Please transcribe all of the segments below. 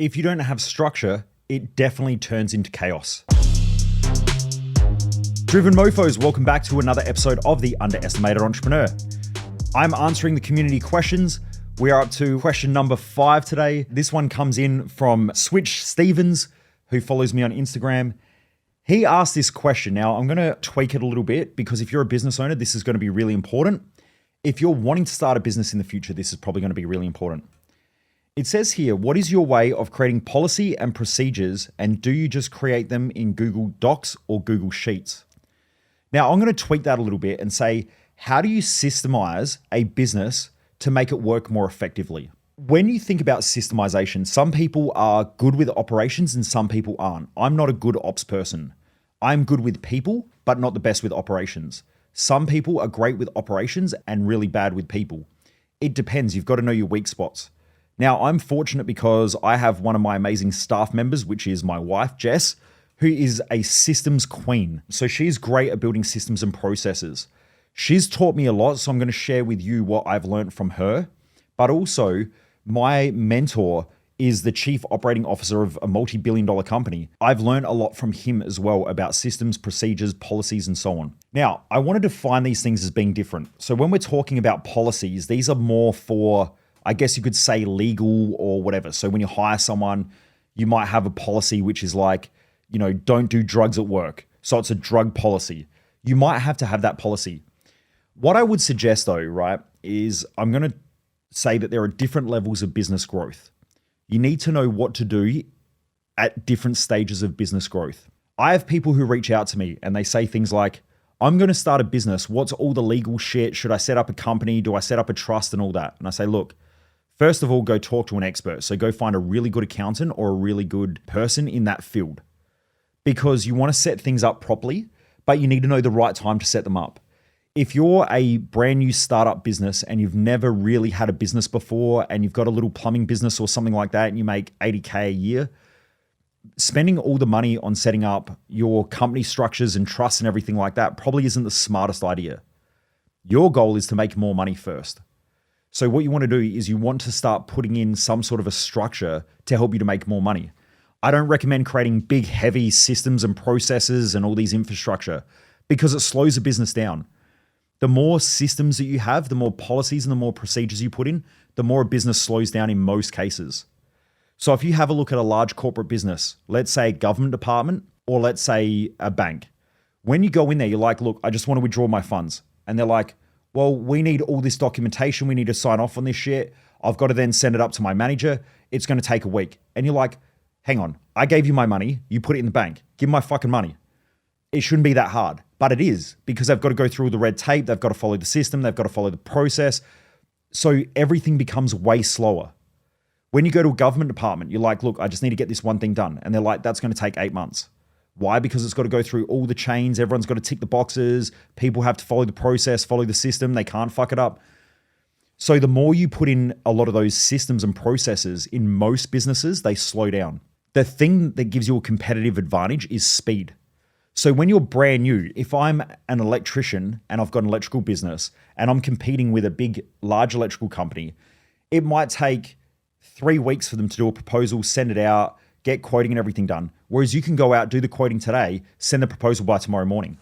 If you don't have structure, it definitely turns into chaos. Driven Mofos, welcome back to another episode of The Underestimated Entrepreneur. I'm answering the community questions. We are up to question number 5 today. This one comes in from Switch Stevens, who follows me on Instagram. He asked this question. Now, I'm going to tweak it a little bit because if you're a business owner, this is going to be really important. If you're wanting to start a business in the future, this is probably going to be really important. It says here, what is your way of creating policy and procedures, and do you just create them in Google Docs or Google Sheets? Now, I'm going to tweak that a little bit and say, how do you systemize a business to make it work more effectively? When you think about systemization, some people are good with operations and some people aren't. I'm not a good ops person. I'm good with people, but not the best with operations. Some people are great with operations and really bad with people. It depends. You've got to know your weak spots. Now, I'm fortunate because I have one of my amazing staff members, which is my wife, Jess, who is a systems queen. So she's great at building systems and processes. She's taught me a lot, so I'm going to share with you what I've learned from her. But also, my mentor is the chief operating officer of a multi-billion-dollar company. I've learned a lot from him as well about systems, procedures, policies, and so on. Now, I want to define these things as being different. So when we're talking about policies, these are more for, I guess you could say, legal or whatever. So when you hire someone, you might have a policy which is like, don't do drugs at work. So it's a drug policy. You might have to have that policy. What I would suggest though, right, is I'm going to say that there are different levels of business growth. You need to know what to do at different stages of business growth. I have people who reach out to me and they say things like, I'm going to start a business. What's all the legal shit? Should I set up a company? Do I set up a trust and all that? And I say, look, first of all, go talk to an expert. So go find a really good accountant or a really good person in that field. Because you want to set things up properly, but you need to know the right time to set them up. If you're a brand new startup business and you've never really had a business before and you've got a little plumbing business or something like that and you make $80K a year, spending all the money on setting up your company structures and trusts and everything like that probably isn't the smartest idea. Your goal is to make more money first. So what you want to do is you want to start putting in some sort of a structure to help you to make more money. I don't recommend creating big, heavy systems and processes and all these infrastructure because it slows a business down. The more systems that you have, the more policies and the more procedures you put in, the more a business slows down in most cases. So if you have a look at a large corporate business, let's say a government department or let's say a bank, when you go in there, you're like, look, I just want to withdraw my funds. And they're like, well, we need all this documentation. We need to sign off on this shit. I've got to then send it up to my manager. It's going to take a week. And you're like, hang on, I gave you my money. You put it in the bank. Give me my fucking money. It shouldn't be that hard, but it is because they've got to go through the red tape. They've got to follow the system. They've got to follow the process. So everything becomes way slower. When you go to a government department, you're like, look, I just need to get this one thing done. And they're like, that's going to take 8 months. Why? Because it's got to go through all the chains. Everyone's got to tick the boxes. People have to follow the process, follow the system. They can't fuck it up. So the more you put in a lot of those systems and processes in most businesses, they slow down. The thing that gives you a competitive advantage is speed. So when you're brand new, if I'm an electrician and I've got an electrical business and I'm competing with a big, large electrical company, it might take 3 weeks for them to do a proposal, send it out, get quoting and everything done. Whereas you can go out, do the quoting today, send the proposal by tomorrow morning.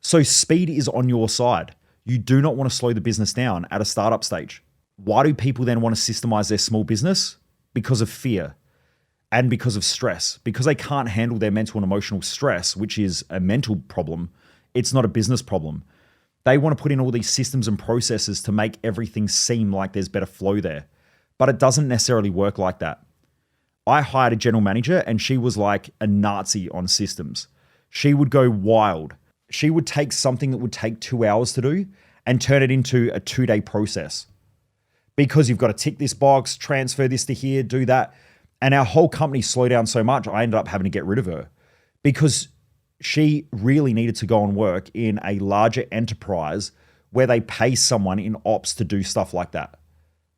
So speed is on your side. You do not want to slow the business down at a startup stage. Why do people then want to systemize their small business? Because of fear. And because of stress, because they can't handle their mental and emotional stress, which is a mental problem. It's not a business problem. They want to put in all these systems and processes to make everything seem like there's better flow there, but it doesn't necessarily work like that. I hired a general manager and she was like a Nazi on systems. She would go wild. She would take something that would take 2 hours to do and turn it into a 2-day process because you've got to tick this box, transfer this to here, do that. And our whole company slowed down so much, I ended up having to get rid of her because she really needed to go and work in a larger enterprise where they pay someone in ops to do stuff like that,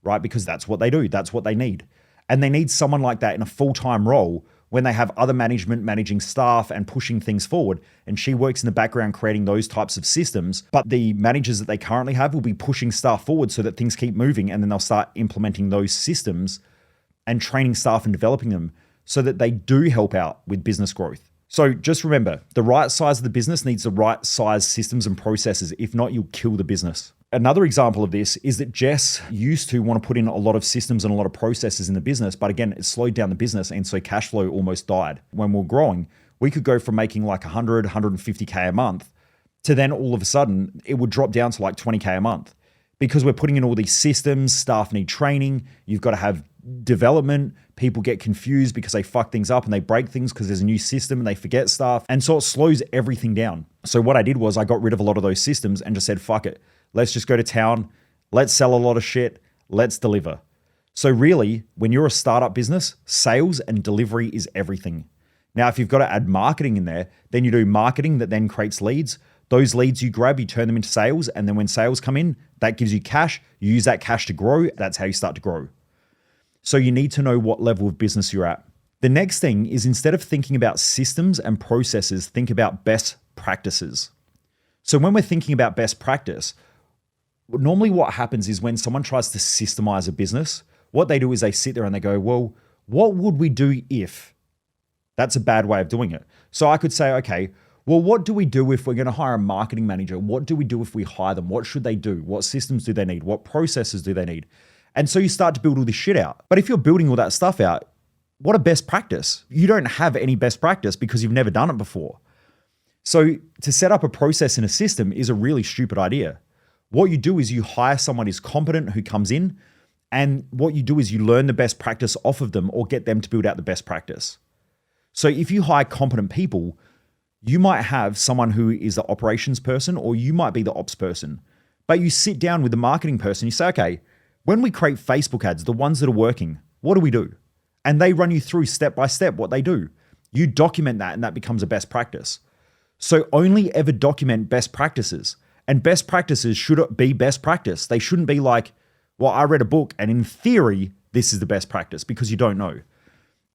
right? Because that's what they do. That's what they need. And they need someone like that in a full-time role when they have other management managing staff and pushing things forward. And she works in the background creating those types of systems. But the managers that they currently have will be pushing staff forward so that things keep moving and then they'll start implementing those systems and training staff and developing them so that they do help out with business growth. So just remember, the right size of the business needs the right size systems and processes. If not, you'll kill the business. Another example of this is that Jess used to want to put in a lot of systems and a lot of processes in the business, but again, it slowed down the business, and so cash flow almost died. When we're growing, we could go from making like 100, 150K a month to then all of a sudden it would drop down to like 20K a month because we're putting in all these systems, staff need training, you've got to have development, people get confused because they fuck things up and they break things because there's a new system and they forget stuff. And so it slows everything down. So what I did was I got rid of a lot of those systems and just said, fuck it. Let's just go to town. Let's sell a lot of shit. Let's deliver. So really, when you're a startup business, sales and delivery is everything. Now, if you've got to add marketing in there, then you do marketing that then creates leads. Those leads you grab, you turn them into sales. And then when sales come in, that gives you cash. You use that cash to grow. That's how you start to grow. So you need to know what level of business you're at. The next thing is, instead of thinking about systems and processes, think about best practices. So when we're thinking about best practice, normally what happens is when someone tries to systemize a business, what they do is they sit there and they go, well, what would we do if? That's a bad way of doing it. So I could say, okay, well, what do we do if we're going to hire a marketing manager? What do we do if we hire them? What should they do? What systems do they need? What processes do they need? And so you start to build all this shit out. But if you're building all that stuff out, what a best practice. You don't have any best practice because you've never done it before. So to set up a process in a system is a really stupid idea. What you do is you hire someone who's competent who comes in, and what you do is you learn the best practice off of them or get them to build out the best practice. So if you hire competent people, you might have someone who is the operations person or you might be the ops person. But you sit down with the marketing person, you say, okay, when we create Facebook ads, the ones that are working, what do we do? And they run you through step by step what they do. You document that and that becomes a best practice. So only ever document best practices. And best practices should be best practice. They shouldn't be like, well, I read a book and in theory, this is the best practice, because you don't know.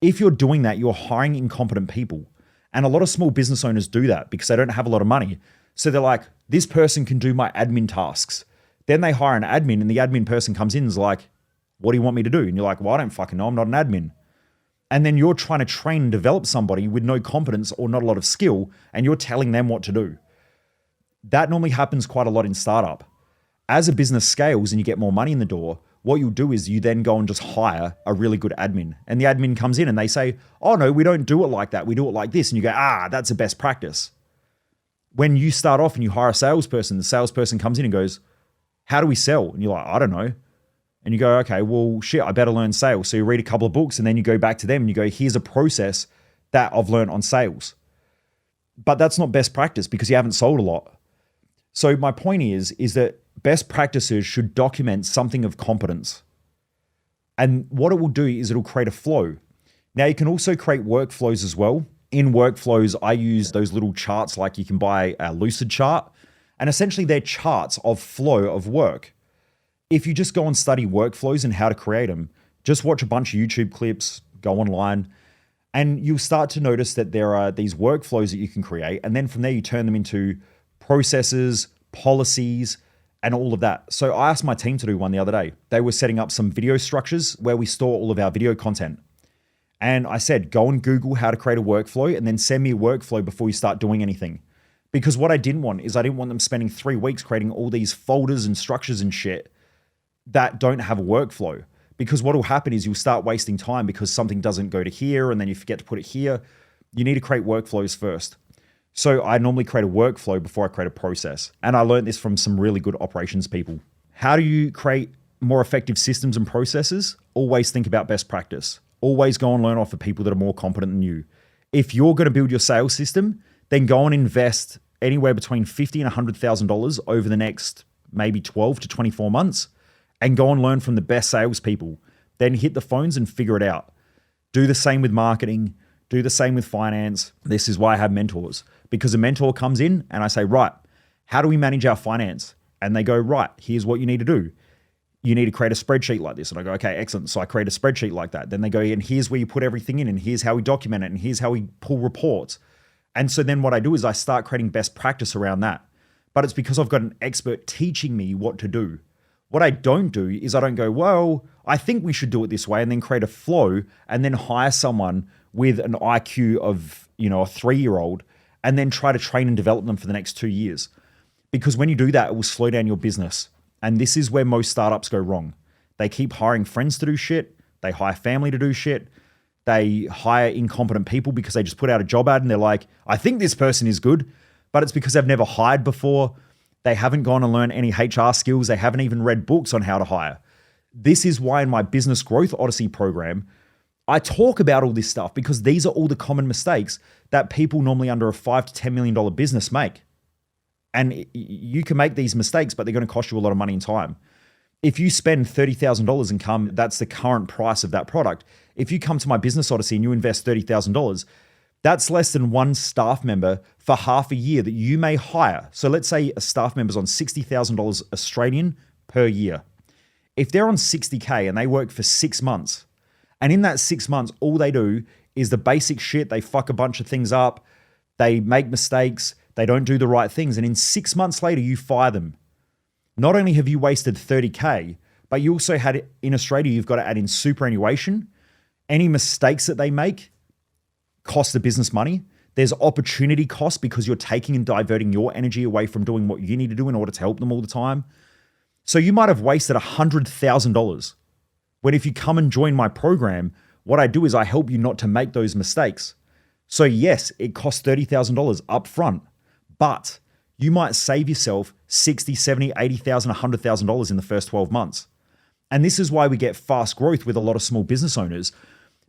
If you're doing that, you're hiring incompetent people. And a lot of small business owners do that because they don't have a lot of money. So they're like, this person can do my admin tasks. Then they hire an admin and the admin person comes in and is like, what do you want me to do? And you're like, well, I don't fucking know. I'm not an admin. And then you're trying to train and develop somebody with no competence or not a lot of skill, and you're telling them what to do. That normally happens quite a lot in startup. As a business scales and you get more money in the door, what you'll do is you then go and just hire a really good admin. And the admin comes in and they say, oh no, we don't do it like that. We do it like this. And you go, that's a best practice. When you start off and you hire a salesperson, the salesperson comes in and goes, how do we sell? And you're like, I don't know. And you go, okay, well, shit, I better learn sales. So you read a couple of books and then you go back to them and you go, here's a process that I've learned on sales. But that's not best practice because you haven't sold a lot. So my point is that best practices should document something of competence. And what it will do is it'll create a flow. Now you can also create workflows as well. In workflows, I use those little charts, like you can buy a Lucid chart. And essentially they're charts of flow of work. If you just go and study workflows and how to create them, just watch a bunch of YouTube clips, go online, and you'll start to notice that there are these workflows that you can create. And then from there, you turn them into processes, policies, and all of that. So I asked my team to do one the other day. They were setting up some video structures where we store all of our video content. And I said, go and Google how to create a workflow and then send me a workflow before you start doing anything. Because what I didn't want is I didn't want them spending 3 weeks creating all these folders and structures and shit that don't have a workflow. Because what will happen is you'll start wasting time because something doesn't go to here and then you forget to put it here. You need to create workflows first. So I normally create a workflow before I create a process. And I learned this from some really good operations people. How do you create more effective systems and processes? Always think about best practice. Always go and learn off of people that are more competent than you. If you're going to build your sales system, then go and invest anywhere between $50,000 and $100,000 over the next maybe 12 to 24 months and go and learn from the best salespeople. Then hit the phones and figure it out. Do the same with marketing. Do the same with finance. This is why I have mentors, because a mentor comes in and I say, right, how do we manage our finance? And they go, right, here's what you need to do. You need to create a spreadsheet like this. And I go, okay, excellent. So I create a spreadsheet like that. Then they go, and here's where you put everything in, and here's how we document it, and here's how we pull reports. And so then what I do is I start creating best practice around that. But it's because I've got an expert teaching me what to do. What I don't do is I don't go, well, I think we should do it this way, and then create a flow and then hire someone with an IQ of, a 3-year-old and then try to train and develop them for the next 2 years. Because when you do that, it will slow down your business. And this is where most startups go wrong. They keep hiring friends to do shit. They hire family to do shit. They hire incompetent people because they just put out a job ad and they're like, I think this person is good, but it's because they've never hired before. They haven't gone and learned any HR skills. They haven't even read books on how to hire. This is why in my Business Growth Odyssey program, I talk about all this stuff because these are all the common mistakes that people normally under a $5 to $10 million business make. And you can make these mistakes, but they're going to cost you a lot of money and time. If you spend $30,000 and come, that's the current price of that product. If you come to my Business Odyssey and you invest $30,000, that's less than one staff member for half a year that you may hire. So let's say a staff member's on $60,000 Australian per year. If they're on 60K and they work for 6 months, and in that 6 months, all they do is the basic shit, they fuck a bunch of things up, they make mistakes, they don't do the right things, and in 6 months later, you fire them. Not only have you wasted 30K, but you also had, in Australia, you've got to add in superannuation. Any mistakes that they make cost the business money. There's opportunity cost because you're taking and diverting your energy away from doing what you need to do in order to help them all the time. So you might have wasted $100,000. When if you come and join my program, what I do is I help you not to make those mistakes. So yes, it costs $30,000 up front, but you might save yourself $60,000, $70,000, $80,000, $100,000 in the first 12 months. And this is why we get fast growth with a lot of small business owners,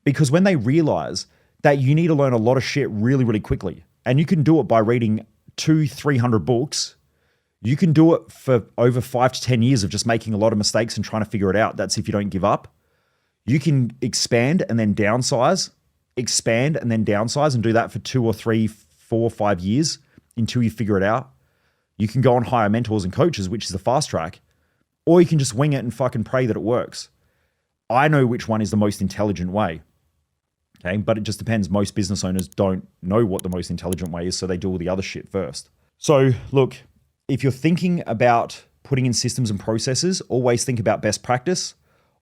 because when they realize that you need to learn a lot of shit really, really quickly, and you can do it by reading 200-300 books. You can do it for over 5 to 10 years of just making a lot of mistakes and trying to figure it out. That's if you don't give up. You can expand and then downsize, expand and then downsize, and do that for 2 or 3, 4, 5 years until you figure it out. You can go and hire mentors and coaches, which is the fast track, or you can just wing it and fucking pray that it works. I know which one is the most intelligent way. Okay, but it just depends. Most business owners don't know what the most intelligent way is, so they do all the other shit first. So look, if you're thinking about putting in systems and processes, always think about best practice.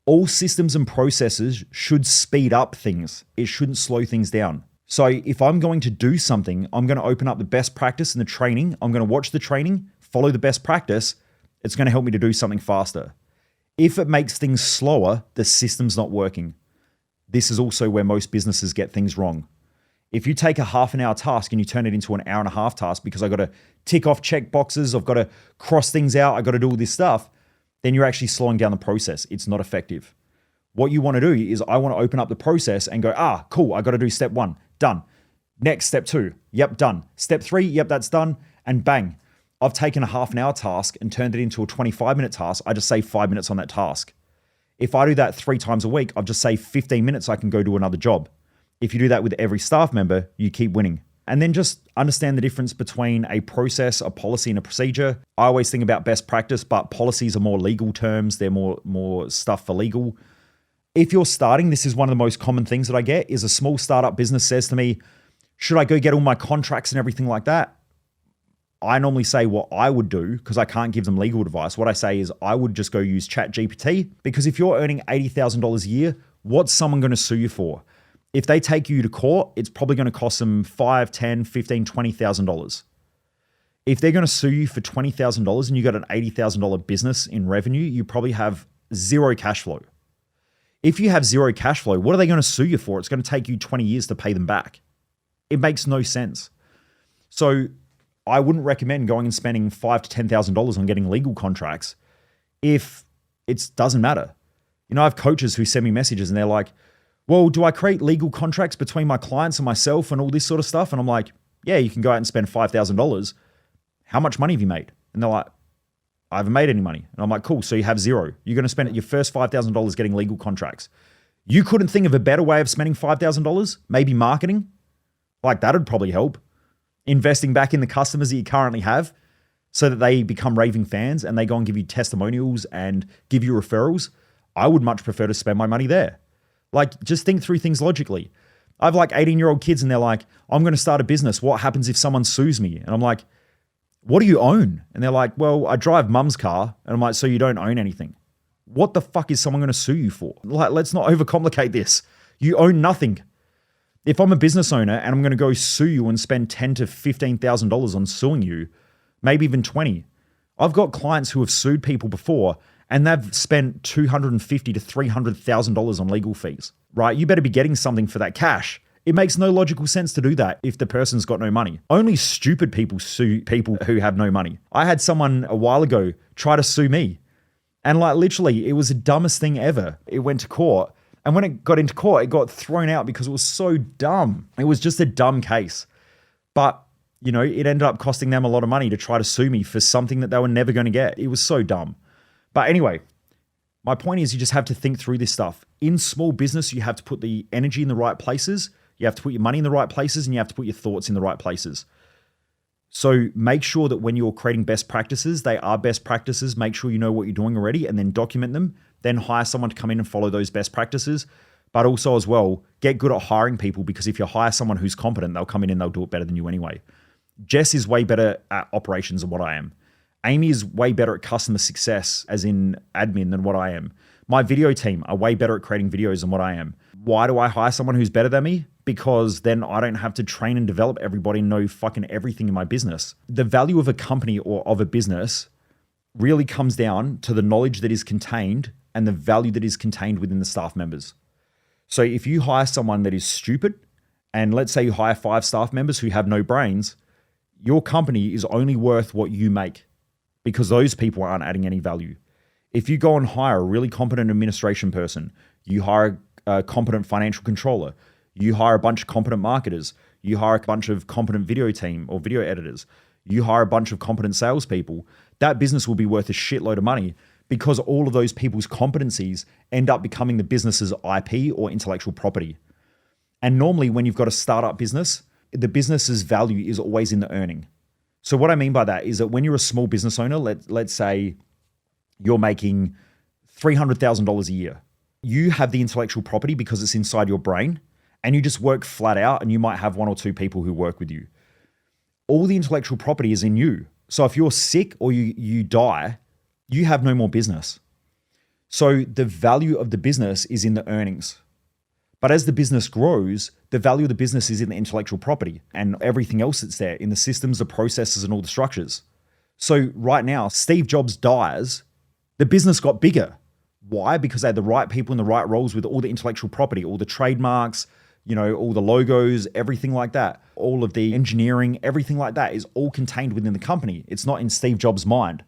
All systems and processes should speed up things. It shouldn't slow things down. So if I'm going to do something, I'm going to open up the best practice and the training. I'm going to watch the training, follow the best practice. It's going to help me to do something faster. If it makes things slower, the system's not working. This is also where most businesses get things wrong. If you take a half an hour task and you turn it into an hour and a half task because I got to tick off check boxes, I've got to cross things out, I got to do all this stuff, then you're actually slowing down the process. It's not effective. What you want to do is I want to open up the process and go, cool, I got to do step 1, done. Next, step 2, yep, done. Step 3, yep, that's done. And bang, I've taken a half an hour task and turned it into a 25-minute task. I just save 5 minutes on that task. If I do that 3 times a week, I've just saved 15 minutes. I can go do another job. If you do that with every staff member, you keep winning. And then just understand the difference between a process, a policy, and a procedure. I always think about best practice, but policies are more legal terms. They're more stuff for legal. If you're starting, this is one of the most common things that I get is a small startup business says to me, should I go get all my contracts and everything like that? I normally say what I would do because I can't give them legal advice. What I say is I would just go use ChatGPT because if you're earning $80,000 a year, what's someone going to sue you for? If they take you to court, it's probably going to cost them $5,000, $10,000, $15,000, $20,000. If they're going to sue you for $20,000 and you got an $80,000 business in revenue, you probably have zero cash flow. If you have zero cash flow, what are they going to sue you for? It's going to take you 20 years to pay them back. It makes no sense. So I wouldn't recommend going and spending $5,000 to $10,000 on getting legal contracts if it doesn't matter. I have coaches who send me messages and they're like, well, do I create legal contracts between my clients and myself and all this sort of stuff? And I'm like, yeah, you can go out and spend $5,000. How much money have you made? And they're like, I haven't made any money. And I'm like, cool, so you have zero. You're going to spend your first $5,000 getting legal contracts. You couldn't think of a better way of spending $5,000? Maybe marketing? Like that'd probably help. Investing back in the customers that you currently have so that they become raving fans and they go and give you testimonials and give you referrals. I would much prefer to spend my money there. Like, just think through things logically. I have like 18-year-old kids and they're like, I'm going to start a business. What happens if someone sues me? And I'm like, What do you own? And they're like, well, I drive mum's car. And I'm like, so you don't own anything. What the fuck is someone going to sue you for? Like, let's not overcomplicate this. You own nothing. If I'm a business owner and I'm going to go sue you and spend $10,000 to $15,000 on suing you, maybe even 20, I've got clients who have sued people before and they've spent $250,000 to $300,000 on legal fees, right? You better be getting something for that cash. It makes no logical sense to do that if the person's got no money. Only stupid people sue people who have no money. I had someone a while ago try to sue me. And like literally, it was the dumbest thing ever. It went to court. And when it got into court, it got thrown out because it was so dumb. It was just a dumb case. But, you know, it ended up costing them a lot of money to try to sue me for something that they were never going to get. It was so dumb. But anyway, my point is you just have to think through this stuff. In small business, you have to put the energy in the right places. You have to put your money in the right places and you have to put your thoughts in the right places. So make sure that when you're creating best practices, they are best practices. Make sure you know what you're doing already and then document them. Then hire someone to come in and follow those best practices. But also as well, get good at hiring people because if you hire someone who's competent, they'll come in and they'll do it better than you anyway. Jess is way better at operations than what I am. Amy is way better at customer success, as in admin, than what I am. My video team are way better at creating videos than what I am. Why do I hire someone who's better than me? Because then I don't have to train and develop everybody and know fucking everything in my business. The value of a company or of a business really comes down to the knowledge that is contained and the value that is contained within the staff members. So if you hire someone that is stupid, and let's say you hire 5 staff members who have no brains, your company is only worth what you make because those people aren't adding any value. If you go and hire a really competent administration person, you hire a competent financial controller, you hire a bunch of competent marketers, you hire a bunch of competent video team or video editors, you hire a bunch of competent salespeople, that business will be worth a shitload of money because all of those people's competencies end up becoming the business's IP or intellectual property. And normally when you've got a startup business, the business's value is always in the earning. So what I mean by that is that when you're a small business owner, let's say you're making $300,000 a year. You have the intellectual property because it's inside your brain and you just work flat out and you might have 1 or 2 people who work with you. All the intellectual property is in you. So if you're sick or you die, you have no more business. So the value of the business is in the earnings. But as the business grows, the value of the business is in the intellectual property and everything else that's there in the systems, the processes, and all the structures. So right now, Steve Jobs dies, the business got bigger. Why? Because they had the right people in the right roles with all the intellectual property, all the trademarks, you know, all the logos, everything like that, all of the engineering, everything like that is all contained within the company. It's not in Steve Jobs' mind.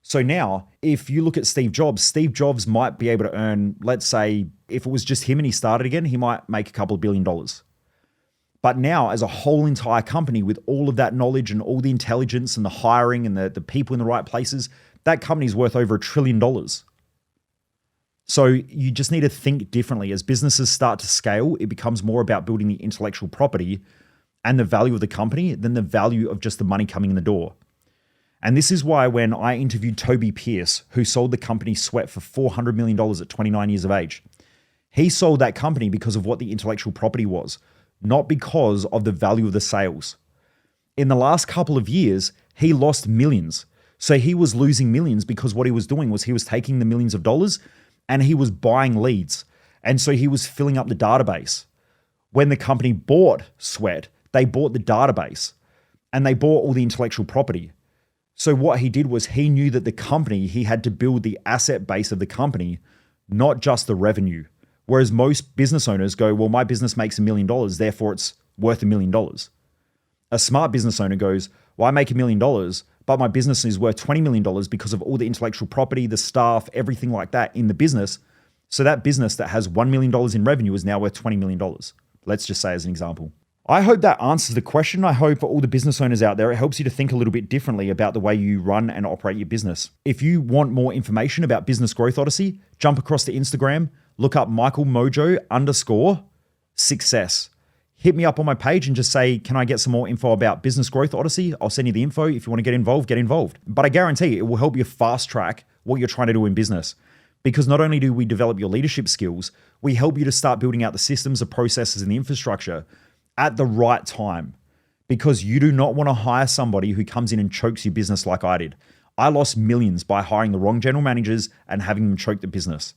So now, if you look at Steve Jobs might be able to earn, let's say, if it was just him and he started again, he might make a couple of $1 billion. But now, as a whole entire company with all of that knowledge and all the intelligence and the hiring and the people in the right places, that company's worth over $1 trillion. So you just need to think differently. As businesses start to scale, it becomes more about building the intellectual property and the value of the company than the value of just the money coming in the door. And this is why when I interviewed Toby Pierce, who sold the company Sweat for $400 million at 29 years of age, he sold that company because of what the intellectual property was, not because of the value of the sales. In the last couple of years, he lost millions. So he was losing millions because what he was doing was he was taking the millions of dollars and he was buying leads. And so he was filling up the database. When the company bought Sweat, they bought the database and they bought all the intellectual property. So what he did was he knew that the company, he had to build the asset base of the company, not just the revenue. Whereas most business owners go, well, my business makes $1 million, therefore it's worth $1 million. A smart business owner goes, well, I make $1 million, but my business is worth $20 million because of all the intellectual property, the staff, everything like that in the business. So that business that has $1 million in revenue is now worth $20 million. Let's just say as an example. I hope that answers the question. I hope for all the business owners out there, it helps you to think a little bit differently about the way you run and operate your business. If you want more information about Business Growth Odyssey, jump across to Instagram, look up Michael_Mojo_success. Hit me up on my page and just say, can I get some more info about Business Growth Odyssey? I'll send you the info. If you want to get involved, get involved. But I guarantee it will help you fast track what you're trying to do in business. Because not only do we develop your leadership skills, we help you to start building out the systems, the processes, and the infrastructure at the right time. because you do not want to hire somebody who comes in and chokes your business like I did. I lost millions by hiring the wrong general managers and having them choke the business.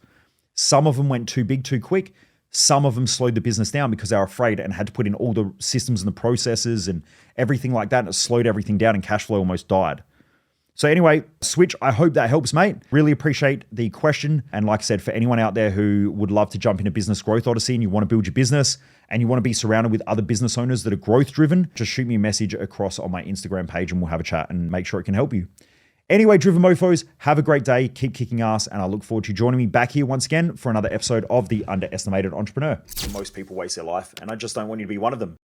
Some of them went too big too quick. Some of them slowed the business down because they were afraid and had to put in all the systems and the processes and everything like that. And it slowed everything down and cash flow almost died. So anyway, Switch, I hope that helps, mate. Really appreciate the question. And like I said, for anyone out there who would love to jump into Business Growth Odyssey and you want to build your business and you want to be surrounded with other business owners that are growth driven, just shoot me a message across on my Instagram page and we'll have a chat and make sure it can help you. Anyway, Driven Mofos, have a great day. Keep kicking ass. And I look forward to you joining me back here once again for another episode of The Underestimated Entrepreneur. Most people waste their life, and I just don't want you to be one of them.